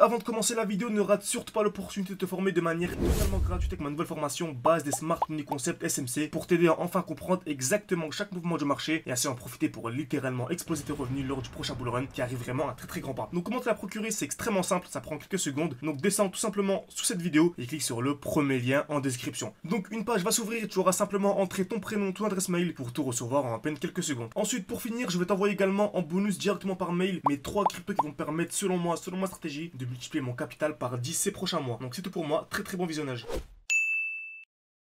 Avant de commencer la vidéo, ne rate surtout pas l'opportunité de te former de manière totalement gratuite avec ma nouvelle formation base des Smart Money Concept SMC pour t'aider à enfin comprendre exactement chaque mouvement du marché et ainsi en profiter pour littéralement exploser tes revenus lors du prochain bull run qui arrive vraiment à un très grand pas. Donc comment te la procurer, c'est extrêmement simple, ça prend quelques secondes. Donc descends tout simplement sous cette vidéo et clique sur le premier lien en description. Donc une page va s'ouvrir et tu auras simplement entré ton prénom, ton adresse mail pour tout recevoir en à peine quelques secondes. Ensuite, pour finir, je vais t'envoyer également en bonus directement par mail mes 3 cryptos qui vont me permettre selon moi, selon ma stratégie, de multiplier mon capital par 10 ces prochains mois. Donc c'est tout pour moi, très bon visionnage.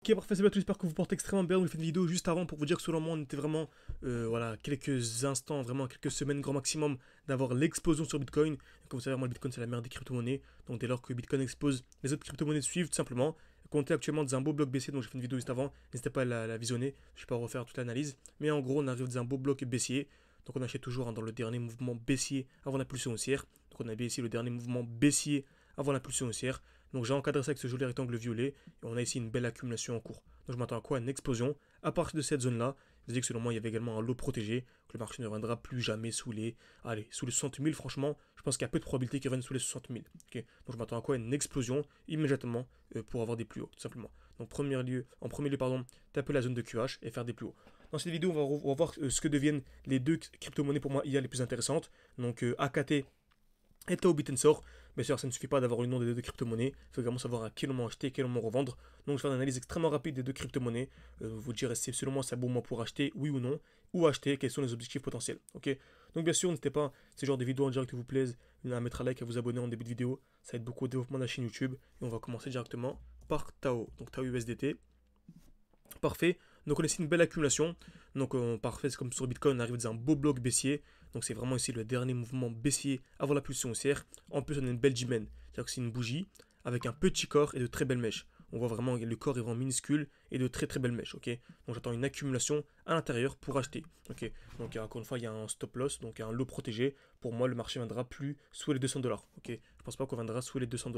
Ok, parfait, c'est bien, j'espère que vous portez extrêmement bien. Je fais une vidéo juste avant pour vous dire que selon moi on était vraiment, voilà, quelques instants, vraiment quelques semaines grand maximum d'avoir l'explosion sur Bitcoin. Comme vous savez, moi le Bitcoin c'est la meilleure des crypto-monnaies. Donc dès lors que Bitcoin explose, les autres crypto-monnaies suivent tout simplement. On est actuellement dans un beau bloc baissier, donc j'ai fait une vidéo juste avant. N'hésitez pas à la visionner, je ne vais pas refaire toute l'analyse. Mais en gros, on arrive dans un beau bloc baissier. Donc on achète toujours dans le dernier mouvement baissier avant l'impulsion haussière. Donc on a ici le dernier mouvement baissier avant l'impulsion haussière. Donc j'ai encadré ça avec ce joli rectangle violet. Et on a ici une belle accumulation en cours. Donc je m'attends à quoi? Une explosion. À partir de cette zone-là, je dis que selon moi, il y avait également un lot protégé. Que le marché ne reviendra plus jamais sous les 60 000. Franchement, je pense qu'il y a peu de probabilité qu'il revienne sous les 60 000. Okay, donc je m'attends à quoi? Une explosion immédiatement pour avoir des plus hauts, tout simplement. Donc en premier lieu, taper la zone de QH et faire des plus hauts. Dans cette vidéo, on va voir ce que deviennent les deux crypto-monnaies pour moi IA les plus intéressantes. Donc AKT et Tao Bitensor. Bien sûr, ça ne suffit pas d'avoir le nom des deux crypto-monnaies. Il faut également savoir à quel moment acheter, à quel moment revendre. Donc je vais faire une analyse extrêmement rapide des deux crypto-monnaies. Vous direz si selon moi c'est un bon moment pour acheter, oui ou non. Ou acheter, quels sont les objectifs potentiels. Ok. Donc bien sûr, n'hésitez pas, si ce genre de vidéos en direct vous plaisent, à mettre un like, à vous abonner en début de vidéo. Ça aide beaucoup au développement de la chaîne YouTube. Et on va commencer directement par Tao. Donc Tao USDT. Parfait. Donc on a ici une belle accumulation. Donc parfait, c'est comme sur Bitcoin, on arrive dans un beau bloc baissier. Donc c'est vraiment ici le dernier mouvement baissier avant la pulsion haussière. En plus on a une belle J-Men, c'est-à-dire que c'est une bougie avec un petit corps et de très belles mèches. On voit vraiment le corps est vraiment minuscule et de très belles mèches. Ok. Donc j'attends une accumulation à l'intérieur pour acheter. Ok. Donc encore une fois il y a un stop loss, donc il y a un lot protégé. Pour moi le marché ne viendra plus sous les 200 $. Ok. Je pense pas qu'on viendra sous les 200 $.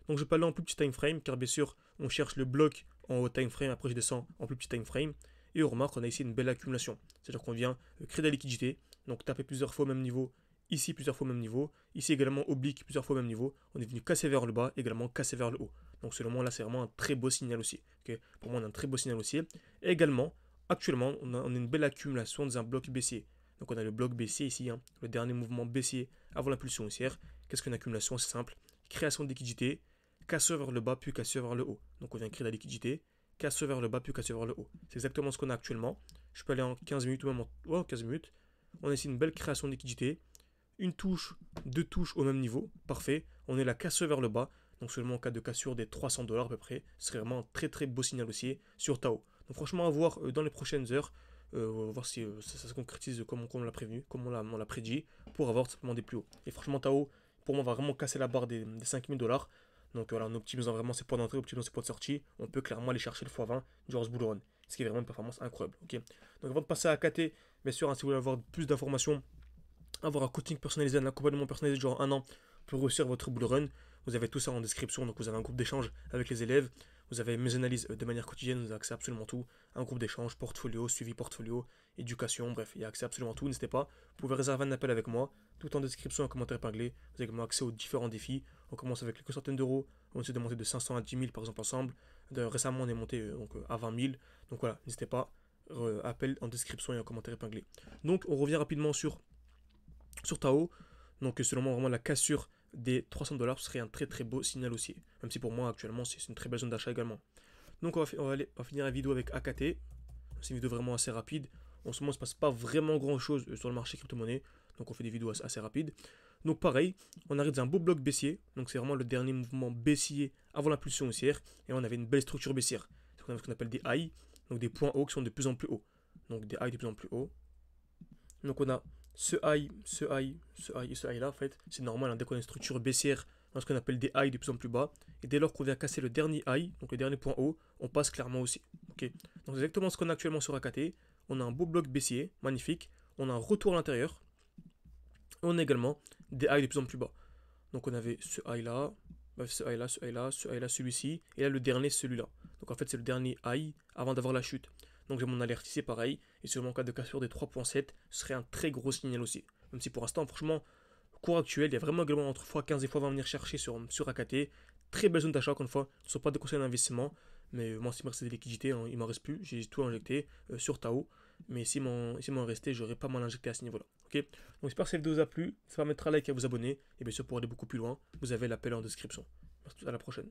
Donc je vais pas aller en plus petit time frame car bien sûr on cherche le bloc en haut time frame, après je descends en plus petit time frame et on remarque qu'on a ici une belle accumulation. C'est-à-dire qu'on vient créer de la liquidité, donc taper plusieurs fois au même niveau, ici plusieurs fois au même niveau, ici également oblique plusieurs fois au même niveau, on est venu casser vers le bas, également casser vers le haut. Donc selon moi là c'est vraiment un très beau signal aussi. Okay, pour moi on a un très beau signal aussi. Et également, actuellement on a une belle accumulation dans un bloc baissier. Donc on a le bloc baissier ici, le dernier mouvement baissier avant l'impulsion haussière. Qu'est-ce qu'une accumulation? C'est simple, création de liquidité, casseur vers le bas puis casseur vers le haut. Donc on vient créer de la liquidité, casseur vers le bas puis casseur vers le haut. C'est exactement ce qu'on a actuellement. Je peux aller en 15 minutes ou même en 15 minutes. On a ici une belle création de liquidité, une touche, deux touches au même niveau, parfait. On est la casseur vers le bas, donc seulement en cas de cassure des 300 $ à peu près. Ce serait vraiment un très beau signal aussi sur Tao. Donc franchement à voir dans les prochaines heures. On va voir si ça se concrétise comme on l'a prévenu, comme on l'a prédit, pour avoir simplement des plus hauts. Et franchement Tao, pour moi, va vraiment casser la barre des 5000 $. Donc voilà, en optimisant vraiment ses points d'entrée, optimisant ses points de sortie, on peut clairement aller chercher le x20 durant ce bull run. Ce qui est vraiment une performance incroyable. Okay, donc avant de passer à AKT, bien sûr, si vous voulez avoir plus d'informations, avoir un coaching personnalisé, un accompagnement personnalisé durant un an pour réussir votre bull run, vous avez tout ça en description. Donc vous avez un groupe d'échange avec les élèves, vous avez mes analyses de manière quotidienne, vous avez accès à absolument tout, un groupe d'échange, portfolio, suivi portfolio, éducation, bref, il y a accès à absolument tout. N'hésitez pas, vous pouvez réserver un appel avec moi, tout en description, un commentaire épinglé. Vous avez également accès aux différents défis. On commence avec quelques centaines d'euros, on essaie de monter de 500 à 10 000 par exemple ensemble. Récemment on est monté à 20 000, donc voilà, n'hésitez pas, appel en description et un commentaire épinglé. Donc on revient rapidement sur Tao. Donc selon moi vraiment la cassure des 300 $ serait un très beau signal aussi. Même si pour moi actuellement c'est une très belle zone d'achat également. Donc on va finir la vidéo avec AKT. C'est une vidéo vraiment assez rapide. En ce moment il ne se passe pas vraiment grand chose sur le marché crypto-monnaie. Donc on fait des vidéos assez rapides. Donc pareil, on arrive dans un beau bloc baissier. Donc c'est vraiment le dernier mouvement baissier avant l'impulsion haussière. Et on avait une belle structure baissière. On a ce qu'on appelle des highs. Donc des points hauts qui sont de plus en plus hauts. Donc des highs de plus en plus hauts. Donc on a ce high et ce high là en fait. C'est normal dès qu'on a une structure baissière, on a ce qu'on appelle des highs de plus en plus bas. Et dès lors qu'on vient casser le dernier high, donc le dernier point haut, on passe clairement aussi. Okay, donc c'est exactement ce qu'on a actuellement sur AKT. On a un beau bloc baissier, magnifique. On a un retour à l'intérieur. On a également des highs de plus en plus bas. Donc on avait ce high là, ce high là, ce high là, ce high là, celui-ci, et là le dernier celui-là. Donc en fait c'est le dernier high avant d'avoir la chute. Donc j'ai mon alerte ici pareil, et seulement en cas de cassure des 3.7, ce serait un très gros signal aussi. Même si pour l'instant franchement, Cours actuel, il y a vraiment également entre x15 et x20 à venir chercher sur AKT. Très belle zone d'achat, encore une fois. Ce ne sont pas des conseils d'investissement. Mais moi, s'il me restait des liquidités, hein, il m'en reste plus. J'ai tout injecté sur Tao. Mais s'il m'en restait, j'aurais pas mal injecté à ce niveau-là. Ok. Donc j'espère que cette vidéo vous a plu. Ça va mettre un like et à vous abonner. Et bien sûr, pour aller beaucoup plus loin, vous avez l'appel en description. Merci à la prochaine.